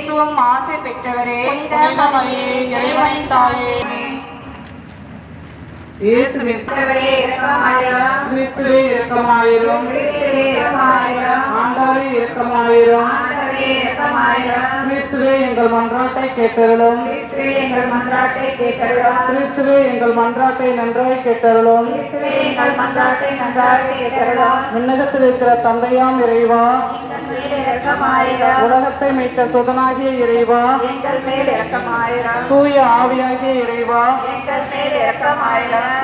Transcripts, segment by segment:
ஏத்துவம் ஆசை பெற்றவரே, இறைவனின் தாயே, இயேசுவே இரக்கமாயிரும். கிறிஸ்துவே இரக்கமாயிரும். ஆண்டவரே இரக்கமாயிரும். கிறிஸ்துவே எங்கள் மன்றாட்டை கேட்டருளும். கிறிஸ்துவே எங்கள் மன்றாட்டை நன்றாய் கேட்டருளும். விண்ணகத்தில் இருக்கிற தந்தையாம் இறைவா, உலகத்தை மீட்ட சுதனாகிய இறைவா, தூய ஆவியாகிய இறைவா,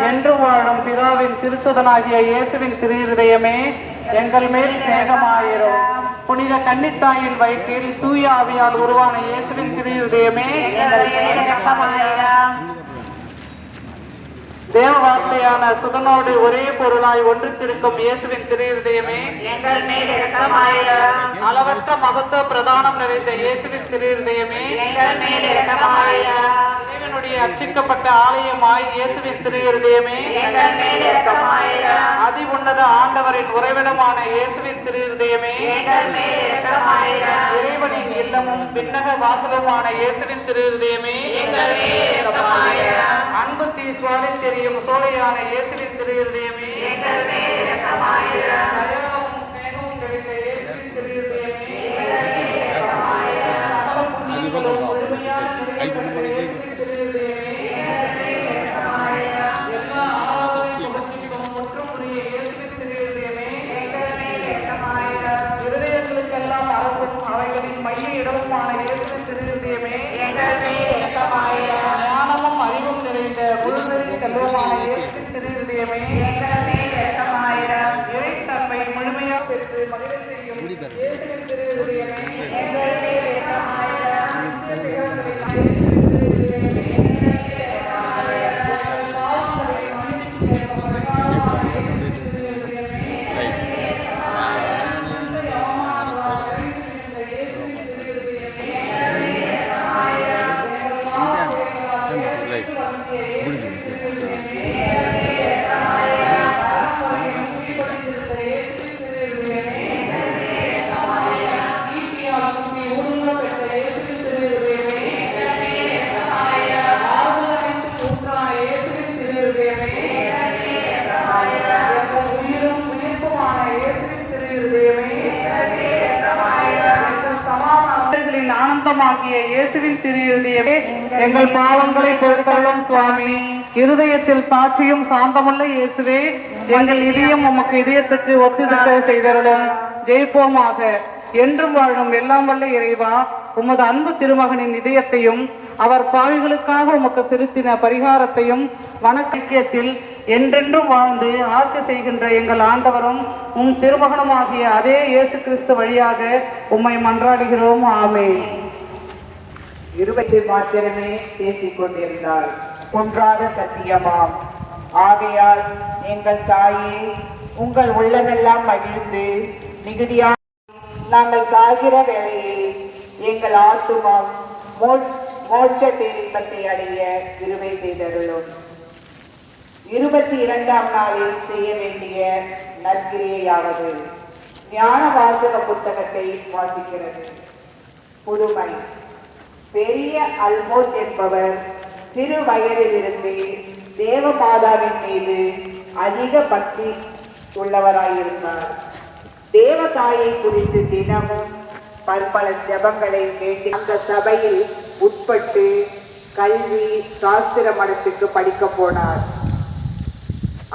என்று வாழும் பிதாவின் திருத்துதனாகிய இயேசுவின் திருஇருதயமே, எங்கள் மேல் சிநேகமாயிரும். புனித கன்னித்தாயின் வயிற்றில் தூய ஆவியால் உருவான இயேசுவின் திருஇருதயமே, தேவ வார்த்தையான சுதனோடு ஒரே பொருளாய் ஒன்றித்திருக்கும் இயேசுவின் திருஇருதயமே, எங்கள் மேல் இரக்கமாயிரும். அளவற்ற மகத்துவ பிரதானம் நிறைந்த இயேசுவின் திருஇருதயமே, எங்கள் மேல் இரக்கமாயிரும். இறைவனுடைய அர்ச்சிக்கப்பட்ட ஆலயமாய் இயேசுவின் திருஇருதயமே, எங்கள் மேல் இரக்கமாயிரும். அதி உன்னத ஆண்டவரின் உறைவிடமான இயேசுவின் திருஇருதயமே, எங்கள் மேல் இரக்கமாயிரும். இறைவனின் இல்லமும் விண்ணக வாசலுமான இயேசுவின் திருஇருதயமே, எங்கள் மேல் இரக்கமாயிரும். அன்பு தீ சுவாலி தெரியும் சோலையான இயேசுவின் திருஇருதயமே, எங்கள் மேல் இரக்கமாயிரும். தயவும் சிநேகமும் நிறைந்த இயேசுவின் திருஇருதயமே, எங்கள் மேல் இரக்கமாயிரும். சகல புண்ணியங்களும் முழுமையாக நிறைந்த இயேசுவின் திருஇருதயமே, எங்கள் மேல் இரக்கமாயிரும். எல்லா ஆராதனையும் புகழ்ச்சிக்கும் முற்றுமுரிய இயேசுவின் திருஇருதயமே, எங்கள் மேல் இரக்கமாயிரும். இருதயங்களுக்கெல்லாம் அரசும் அவைகளின் மைய இடமுமான இயேசுவின் திருஇருதயமே, எங்கள் மேல் இரக்கமாயிரும். ஞானமும் அறிவும் நிறைந்த முழுவெறி செல்வமான இயேசுவின் திருஇருதயமே, எங்கள் மேல் இரக்கமாயிரும். இறைத்தன்மை முழுமையாக பெற்று மகிழ செய்யும் இயேசுவின் திருஇருதயமே, எங்கள் மேல் இரக்கமாயிரும். ஆனந்தமாகிய இயேசுவின் திருஇருதயமே, எங்கள் பாவங்களை பொறுத்தருளும் சுவாமி. இருதயத்தில் சாட்சியும் சாந்தமுள்ள இயேசுவே, எங்கள் இதயம் உமக்கு இதயத்துக்கு ஒத்துழைக்க செய்தருளும். ஜெயிப்போமாக. என்றும் வாழும் எல்லாம் வல்ல இறைவா, உமது அன்பு திருமகனின் இதயத்தையும் அவர் பாவிகளுக்காக உமக்கு செலுத்தின பரிகாரத்தையும் வணக்கத்தில் என்றென்றும் வாழ்ந்து ஆட்சி செய்கின்ற எங்கள் ஆண்டவரும் உம் திருமகனுமாகிய அதே இயேசு கிறிஸ்து வழியாக உம்மை மன்றாடுகிறோம். ஆமென். இருபத்தை மாத்திரமே பேசிக் கொண்டிருந்தார். குன்றாத சத்தியமாம். ஆகையால் எங்கள் தாயே, உங்கள் உள்ளமெல்லாம் மகிழ்ந்து மிகுதியாக நாங்கள் காகிற வேளையில் எங்கள் ஆத்துமம் மோட்ச பேரின்பத்தை அடைய கிருபை செய்தருளும். 22ஆம் நாளில் செய்ய வேண்டிய நற்கிரியையாவது ஞான வாசக புத்தகத்தை வாசிக்கிறது. புதுமை. பெரிய அல்மோத் என்பவர் சிறு வயதிலிருந்து தேவமாதாவின் மீது அதிக பக்தி உள்ளவராயிருந்தார். தேவதாயை குறித்து தினமும் பற்பல ஜபங்களை வேண்டி அந்த சபையில் உட்பட்டு கல்வி சாஸ்திர மடத்துக்கு படிக்க போனார்.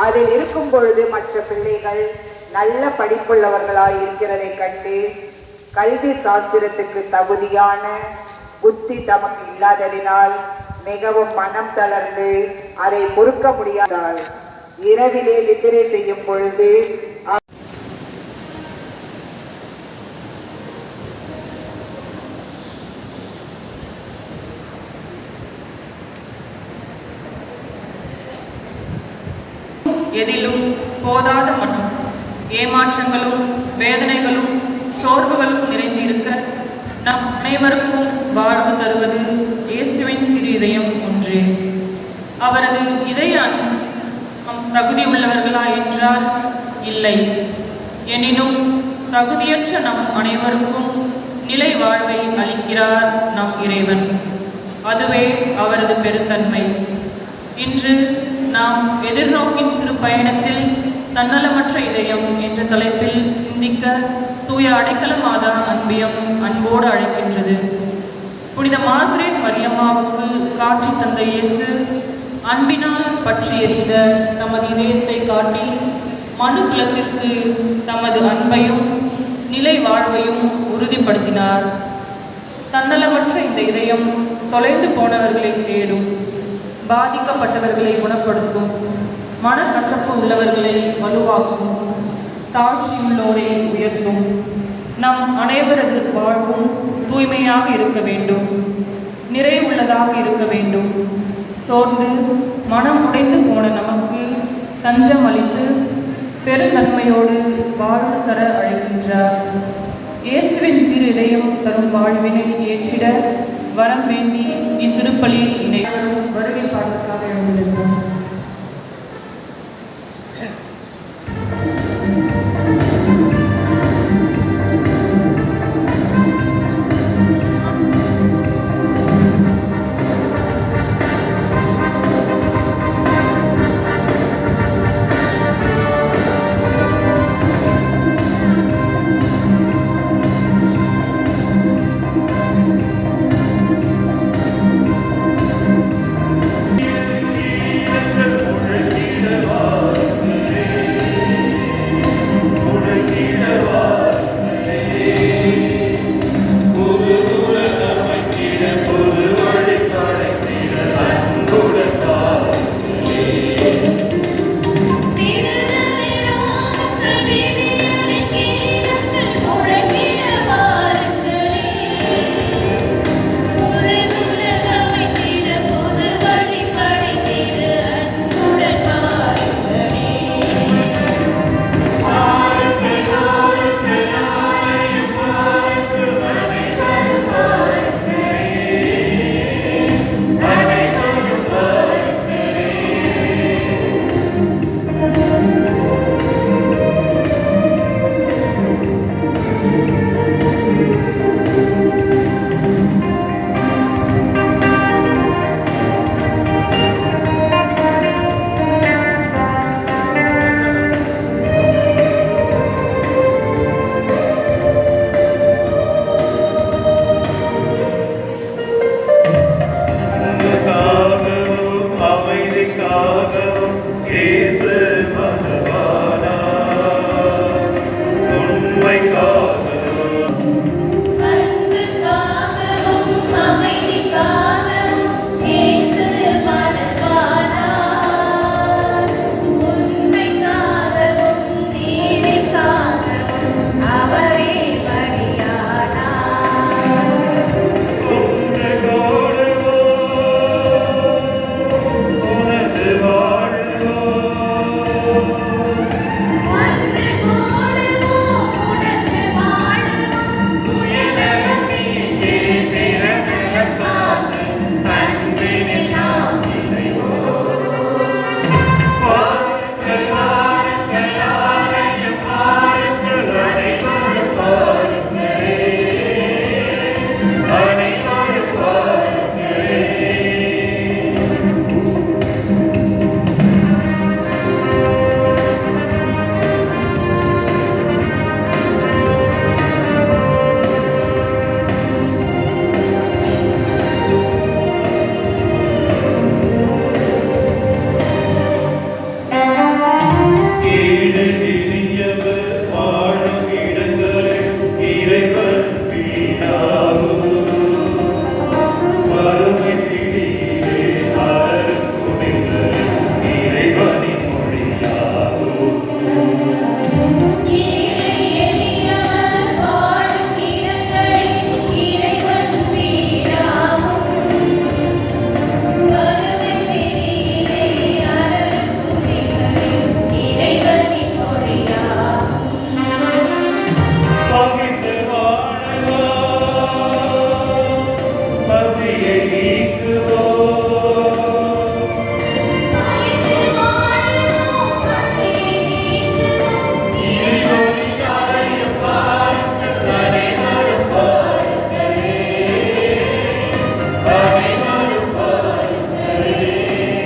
அதில் இருக்கும் பொழுது மற்ற பிள்ளைகள் நல்ல படிப்புள்ளவர்களாய் இருக்கிறதை கண்டு கல்வி சாஸ்திரத்துக்கு தகுதியான புத்தி தமக்கு இல்லாததினால் மிகவும் மனம் தளர்ந்து அதை பொறுக்க முடியாதால் இரவிலே நித்திரை செய்யும் பொழுது எதிலும் போதாத மனம், ஏமாற்றங்களும் வேதனைகளும் சோர்வுகளும் நிறைந்திருக்க நம் அனைவருக்கும் வாழ்வு தருவது இயேசுவின் திரு இதயம் ஒன்று. அவரது இதய நம் தகுதி உள்ளவர்களா என்றால் இல்லை. எனினும் தகுதியற்ற நம் அனைவருக்கும் நிலை வாழ்வை அளிக்கிறார் நம் இறைவன். அதுவே அவரது பெருந்தன்மை. இன்று நாம் எதிர்நோக்கின் சிறு பயணத்தில் தன்னலமற்ற இதயம் என்ற தலைப்பில் சிந்திக்க தூய அடைக்கல மாதா அன்பியம் அன்போடு அழைக்கின்றது. புனித மார்கரெட் மரியம்மாவுக்கு காட்சி தந்த இயேசு அன்பினால் பற்றி எறிந்த தமது இதயத்தை காட்டி மனு குலத்திற்கு தமது அன்பையும் நிலை வாழ்வையும் உறுதிப்படுத்தினார். தன்னலமற்ற இந்த இதயம் தொலைந்து போனவர்களை தேடும், பாதிக்கப்பட்டவர்களை குணப்படுத்தும், மனக்கசப்பு உள்ளவர்களை வலுவாக்கும், தாழ்ச்சியுள்ளோரை உயர்த்தும். நம் அனைவரது வாழ்வும் தூய்மையாக இருக்க வேண்டும், நிறைவுள்ளதாக இருக்க வேண்டும். சோர்ந்து மனம் உடைந்து போன நமக்கு தஞ்சம் அளித்து பெருநன்மையோடு வாழ்வு தர அழைக்கின்றார். இயேசுவின் திரு இதயம் தரும் வாழ்வினை ஏற்றிட வரம் வேண்டி இத்திருப்பலியில் இணைவரும் வருகை பாடலுக்காக எழுந்திருக்கிறோம். Amen.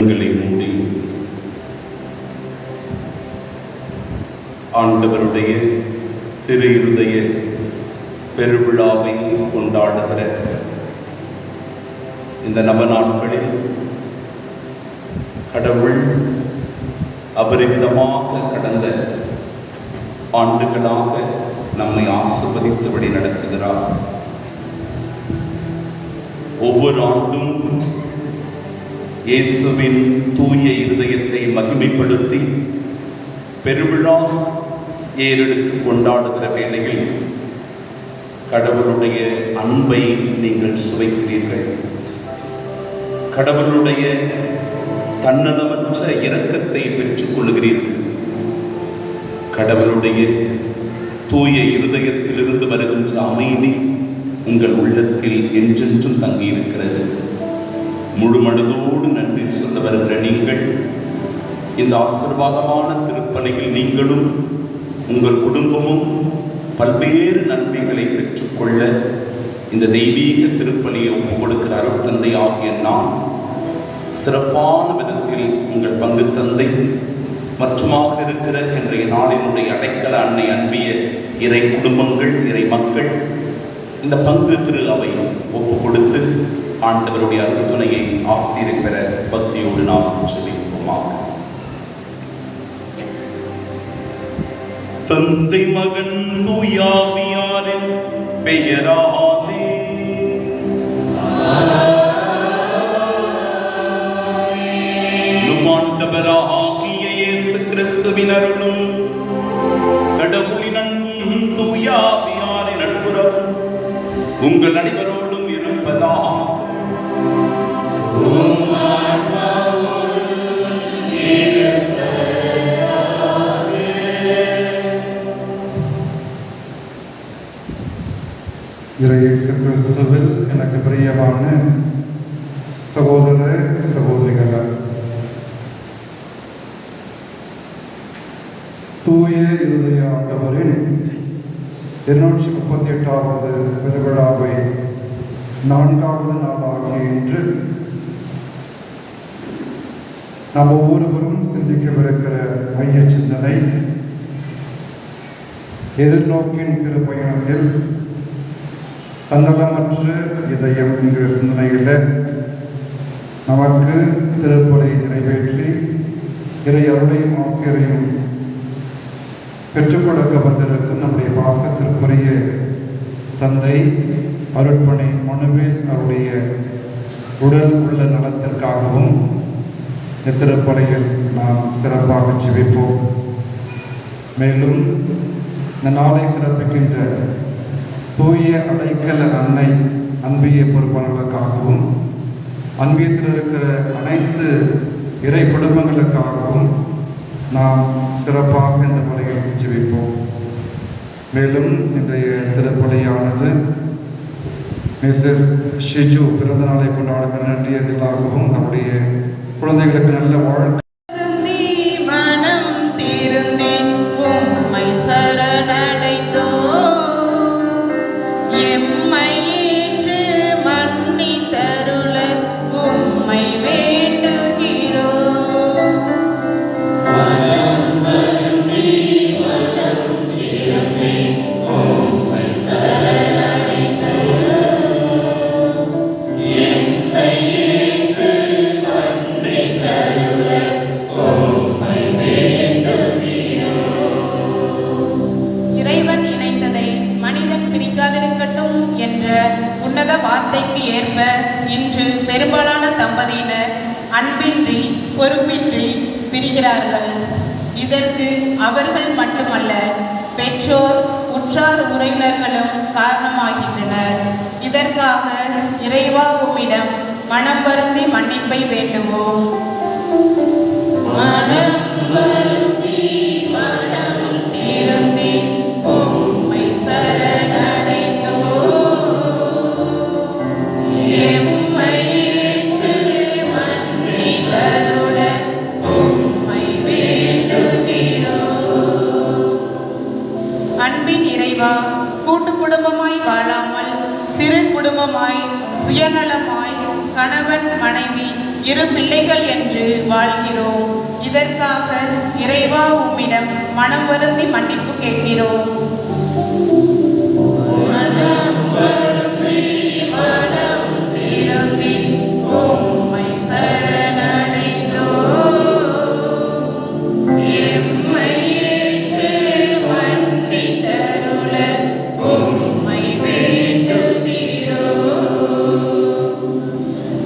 கண்களை மூடி ஆண்டவருடைய திரு இருதய பெருவிழாவை கொண்டாடுகிற இந்த நவநாட்களில் கடவுள் அபரிமிதமாக கடந்த ஆண்டுகளாக நம்மை ஆசீர்வதித்தபடி நடத்துகிறார். ஒவ்வொரு ஆண்டும் இயேசுவின் தூய இருதயத்தை மகிமைப்படுத்தி பெருவிழா ஏறெடுத்து கொண்டாடுகிற வேளையில் கடவுளுடைய அன்பை நீங்கள் சுவைக்கிறீர்கள். கடவுளுடைய தன்னலமற்ற இரக்கத்தை பெற்றுக் கொள்கிறீர்கள். கடவுளுடைய தூய இருதயத்திலிருந்து வருகின்ற அமைதி உங்கள் உள்ளத்தில் என்றென்றும் தங்கியிருக்கிறது. முழு மனதோடு நன்றி சொல்ல வருகிற நீங்கள் இந்த ஆசீர்வாதமான திருப்பலியில் நீங்களும் உங்கள் குடும்பமும் பல்வேறு நன்மைகளை பெற்றுக்கொள்ள இந்த தெய்வீக திருப்பலியை ஒப்புக் கொடுக்கிற அருட்தந்தை ஆகிய நான் சிறப்பான விதத்தில் உங்கள் பங்கு தந்தை மற்றுமாக இருக்கிற இன்றைய நாளினுடைய அடைக்கல அன்னை அன்பிய இறை குடும்பங்கள், இறை மக்கள் இந்த பங்கு திரு அவை ஒப்புக் கொடுத்து ஆண்டவருடைய அருள்துணையை ஆசிரியர் பெற பக்தியோடு நாம் செபிப்போமாக. தந்தை மகன் தூயாவியாரின் பெயராலே ஆண்டவராகிய இயேசு கிறிஸ்துவின் அருளும் கடவுளின் அன்பும் தூயாவியாரின் நட்புறவும் உங்கள் அனைவரோடும் இருப்பதாக. இயேசு கிறிஸ்துவில் எனக்கு பிரியமான சகோதர சகோதரிகள், தூய இருதய ஆண்டவரின் 238வது பெருவிழாவை 4வது நாளாகிய இன்று நாம் ஒவ்வொருவரும் சிந்திக்கவிருக்கிற மைய சிந்தனை எதிர்நோக்கின் திருப்பயணத்தில் தன்னலமற்ற இதயம் என்கிற சிந்தனையில் நமக்கு திருப்பலை நிறைவேற்றி இறை அருளையும் ஆசிரியரையும் பெற்றுக் கொடுக்க வந்திருக்கும் நம்முடைய பாசத்திற்குரிய தந்தை அருட்பணி மனுவேல் அவருடைய உடல் உள்ள நலத்திற்காகவும் இந்த திருப்பலையில் நாம் சிறப்பாக ஜெபிப்போம். மேலும் இந்த நாளை சிறப்பிக்கின்ற தூய அடைக்கல அன்னை அன்பிய பொறுப்பாளர்களுக்காகவும் அன்பியத்தில் இருக்கிற அனைத்து இறை குடும்பங்களுக்காகவும் நாம் சிறப்பாக இந்த முறையில் ஜெபிப்போம். மேலும் இன்றைய திருப்பலியானது மிஸ்ஸஸ் ஷிஜு பிறந்த நாளை கொண்டாடுகிற நன்றியர்களாகவும் நம்முடைய குழந்தைகளுக்கு நல்ல வாழ்க்கை வார்த்தைக்கு ஏற்ப இன்று பெரும்பாலான தம்பதியினர் அன்பின்றி பொறுப்பின்றி பிரிகிறார்கள். இதற்கு அவர்கள் மட்டுமல்ல, பெற்றோர் உற்றார் உறவினர்களும் காரணமாகின்றனர். இதற்காக இறைவா உம்மிடம் மனம் வருந்தி மன்னிப்பை வேண்டுவோம். மனம் வருந்தி மனம் திருந்தி உம்மை சரணடைந்தோம். எம்மையேற்று மன்னித்தருள உம்மை வேண்டுகிறோம். அன்பின் இறைவா, கூட்டு குடும்பமாய் வாழாமல் சிறு குடும்பமாய் சுயநலமாய் கணவன் மனைவி இரு பிள்ளைகள் என்று வாழ்கிறோம். இதற்காக இறைவா உம்மிடம் மனம் வருந்தி மன்னிப்பு கேட்கிறோம்.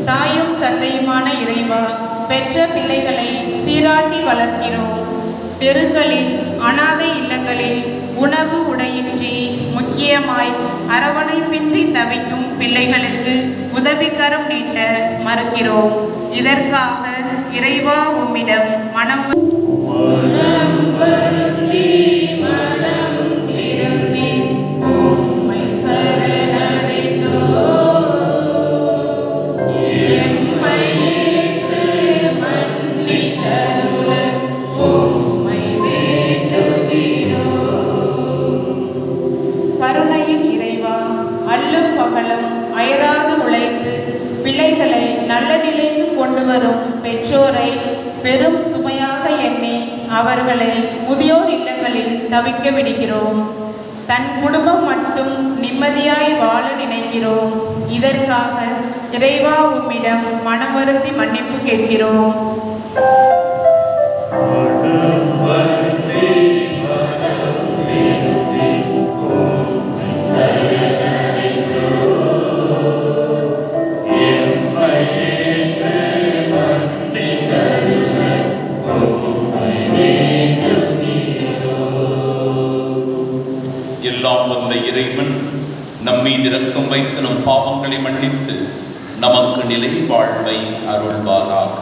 தாயும் தந்தையுமான இறைவா, பெற்ற பிள்ளைகளை சீராட்டி வளர்க்கிறோம். தெருக்களில், அனாதை இல்லங்களில் உணவு உடையின்றி, முக்கியமாய் அரவணைப்பின்றி தவிக்கும் பிள்ளைகளுக்கு உதவிக்கரம் நீட்ட மறுக்கிறோம். இதற்காக இறைவா உம்மிடம் மனம் கருணையின் இறைவா, அல்லும் பகலும் அயராது உழைத்து பிள்ளைகளை நல்ல நிலைக்கு கொண்டு வரும் பெற்றோரை பெரும் சுமையாக எண்ணி அவர்களை முதியோர் இல்லங்களில் தவிக்க விடுகிறோம். தன் குடும்பம் மட்டும் நிம்மதியாய் வாழ நினைக்கிறோம். இதற்காக இறைவா உம்மிடம் மனம் வருந்தி மன்னிப்பு கேட்கிறோம். எல்லாம் வந்த இறைவன் நம்மீது இரக்கம் வைத்து நம் பாவங்களை மன்னித்து நமக்கு நிலை வாழ்வை அருள்வாராக.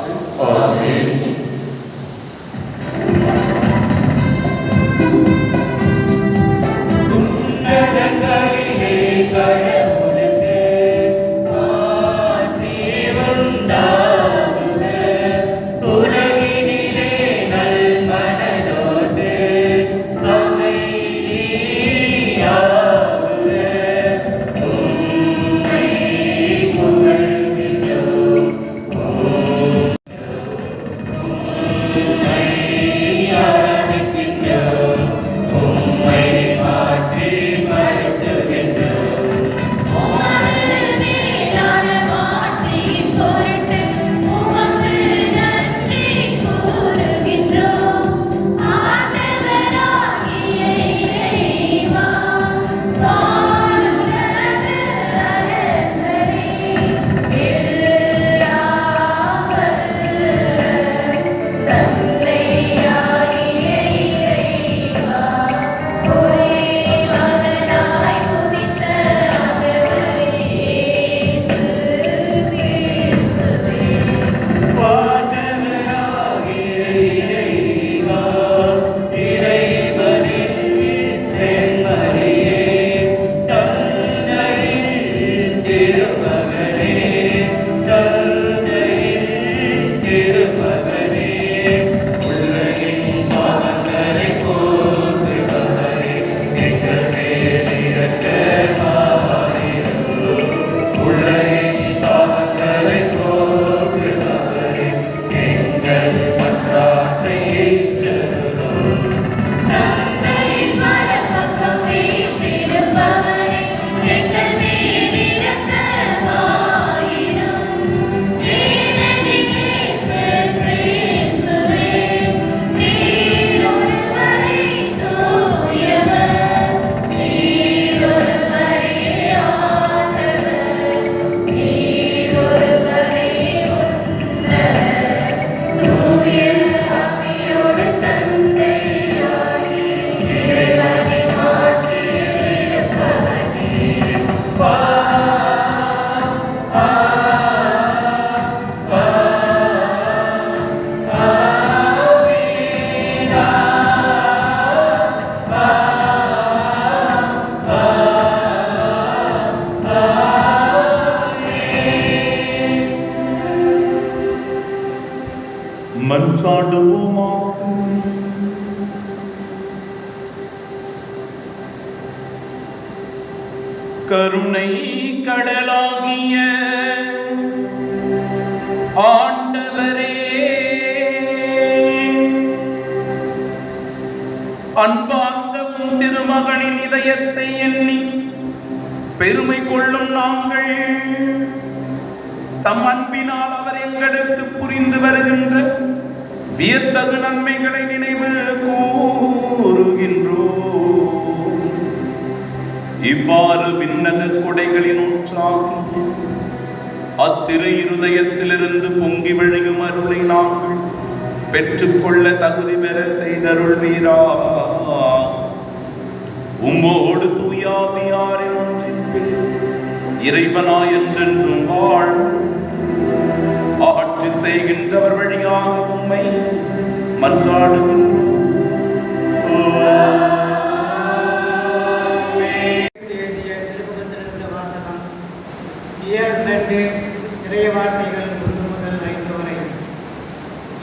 மன்றாடுவோமாக. கருணை கடலாகிய ஆண்ட இருதயத்தை எண்ணி பெருமை கொள்ளும் நாங்கள் தம் அன்பினால் அவர் எங்களுக்கு புரிந்து வருகின்ற வியத்தகு நன்மைகளை நினைவு கூறுகின்றோம். இவ்வாறு விண்ணக கொடைகளின் ஒன்றாகும் அத்திரு இருதயத்திலிருந்து பொங்கி வழியும் அருளை நாங்கள் பெற்றுக்கொள்ள தகுதி பெற செய்தருள்வீரா. உம்மோடு தூயாவியாரின் ஒன்றிப்பில் இறைவனாய் என்றென்றும் வாழ் ஆட்சி செய்கின்றவர் வழியாக உம்மை மன்றாடுகின்றோம். இறைவார்த்தைகள் 1 முதல் 5 வரை.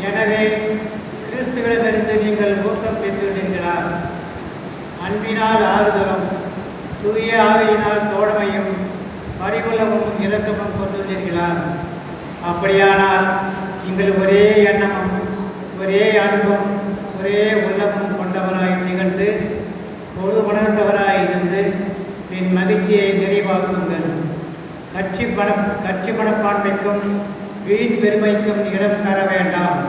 எனவே கிறிஸ்துவிடமிருந்து நீங்கள் ஊக்கம் பெற்றிருக்கிறார். அன்பினால் ஆறுதலும் தூய ஆவியினால் தோழமையும் பரிவுள்ளமும் இரக்கமும் கொண்டுள்ளீர்களார். அப்படியானால் நீங்கள் ஒரே எண்ணமும் ஒரே அன்பும் ஒரே உள்ளமும் கொண்டவராய் நிகழ்ந்து பொது உணர்ந்தவராய் இருந்து பின் மகிழ்ச்சியை நிறைவாக்குங்கள். கட்சி மனப்பான்மைக்கும் வீண் பெருமைக்கும் இடம் தர வேண்டாம்.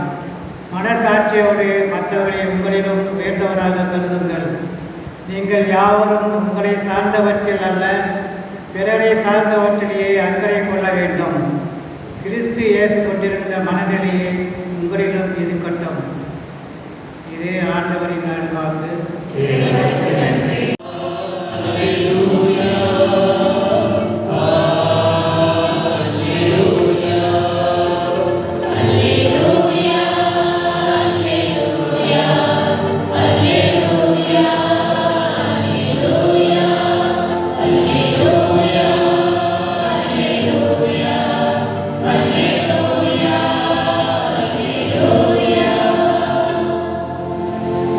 மனசாட்சியோடு மற்றவரை உங்களிடம் வேண்டவராக கருதுங்கள். நீங்கள் யாவரும் உங்களை சார்ந்தவற்றில் அல்ல பிறரை சார்ந்தவற்றிலேயே அக்கறை கொள்ள வேண்டும். கிறிஸ்து இயேசு கொண்டிருந்த மனநிலையை உங்களிடம் இருக்கட்டும். இது ஆண்டவரின் அருள்வாக்கு.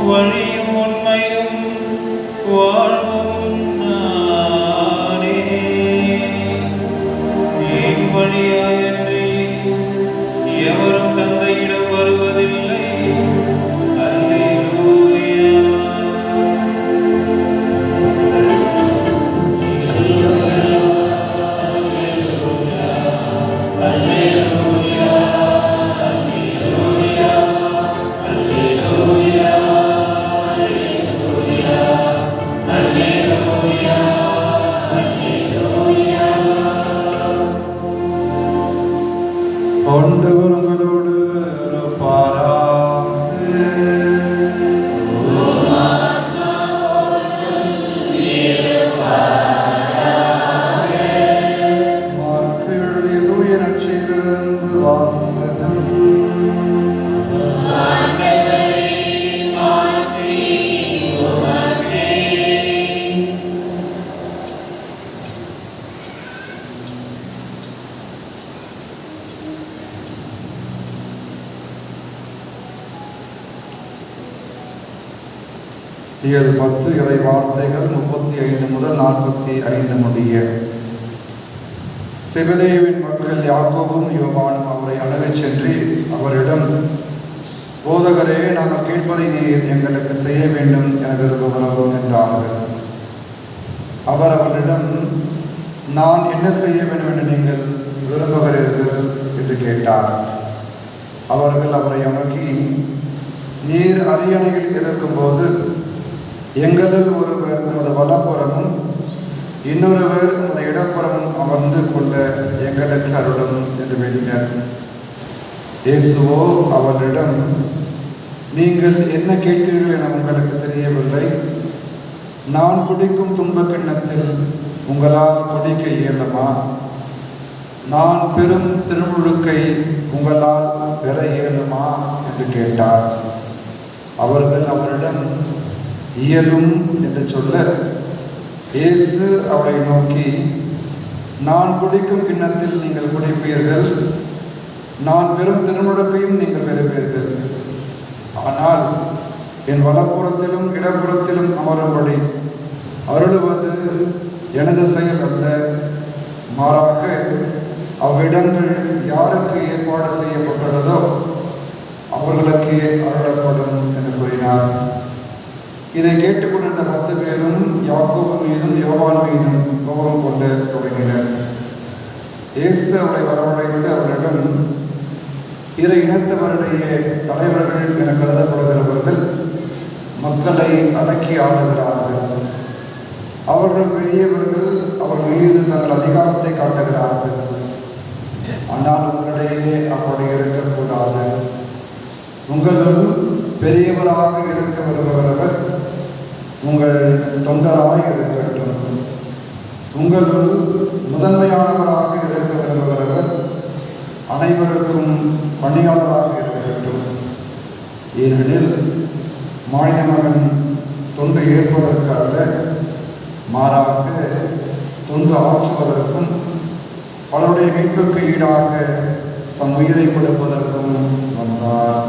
வழியும் உண்மையும் வாழ்வும் நானே. என் வழியாயன்றி எவரும் தந்தையிடம் வருவதில்லை. அல்லேலூயா. ஆண்டவர் உங்களோடு இருப்பாராக. மார்க்கு எழுதிய தூய நற்செய்தியிலிருந்து வாசகம். இயல் 10 இறை வார்த்தைகள் 35 முதல் 45 முடிய. செபதேயுவின் மக்கள் யாக்கோபும் யோவானும் அவரை அணுகச் சென்று அவரிடம், போதகரே, நாங்கள் கேட்பதை நீர் எங்களுக்கு செய்ய வேண்டும் என விரும்புகிறோம் என்றார்கள். அவர் அவரிடம், நான் என்ன செய்ய வேண்டும் என்று நீங்கள் விரும்புகிறீர்கள் என்று கேட்டார். அவர்கள் அவரை அணுகி, நீர் அரியணையில் இருக்கும்போது எங்களில் ஒருவர் உமது வலப்புறமும் இன்னொருவர் உமது இடப்புறமும் அமர்ந்து கொள்ள எங்களுக்கு அருளும் என்று வேண்டினர். இயேசுவோ அவரிடம், நீங்கள் என்ன கேட்கிறீர்கள் என உங்களுக்கு தெரியவில்லை. நான் குடிக்கும் துன்பக் கிண்ணத்தில் உங்களால் குடிக்க இயலுமா? நான் பெரும் திருமுழுக்கை உங்களால் பெற இயலுமா என்று கேட்டார். அவர்கள் அவரிடம், இயலும் என்று சொல்ல, இயேசு அவரை நோக்கி, நான் குடிக்கும் கிண்ணத்தில் நீங்கள் குடிப்பீர்கள், நான் பெரும் திருமுழுக்கையும் நீங்கள் பெறுவீர்கள். ஆனால் என் வலப்புறத்திலும் இடப்புறத்திலும் அமரும்படி அருளுவது எனது செயல் அல்ல, மாறாக அவ்விடங்கள் யாருக்கு ஏற்பாடு செய்யப்பட்டுள்ளதோ அவர்களுக்கு அருளப்படும் என்று கூறினார். இதை கேட்டுக்கொண்டிருந்த 10 பேரும் யாக்கோபு மீதும் யோவான் மீதும் கோபம் கொண்டு தொடங்கினர். இயேசு அவரை வரவழைத்து அவரிடம், பிற இனத்தவருடைய தலைவர்கள் என கருதப்படுகிறவர்கள் மக்களை அடக்கி ஆளுகிறார்கள். அவர்கள் பெரியவர்கள் அவர் மீது தங்கள் அதிகாரத்தை காட்டுகிறார்கள். ஆனால் உங்களிடையே அப்படி இருக்கக்கூடாது. உங்களுள் பெரியவராக இருக்க வருபவர் உங்கள் தொண்டராக இருக்கட்டும். உங்களுள் முதன்மையானவராக இருக்க வருபவர் அனைவருக்கும் பணியாளராக இருக்கட்டும். ஏனெனில் மாநில மகன் தொண்டு ஏற்பதற்கு அல்ல, மாறாக தொண்டு ஆற்றுவதற்கும் பலருடைய மீட்புக்கு ஈடாக தம் உயிரை கொடுப்பதற்கும் வந்தார்.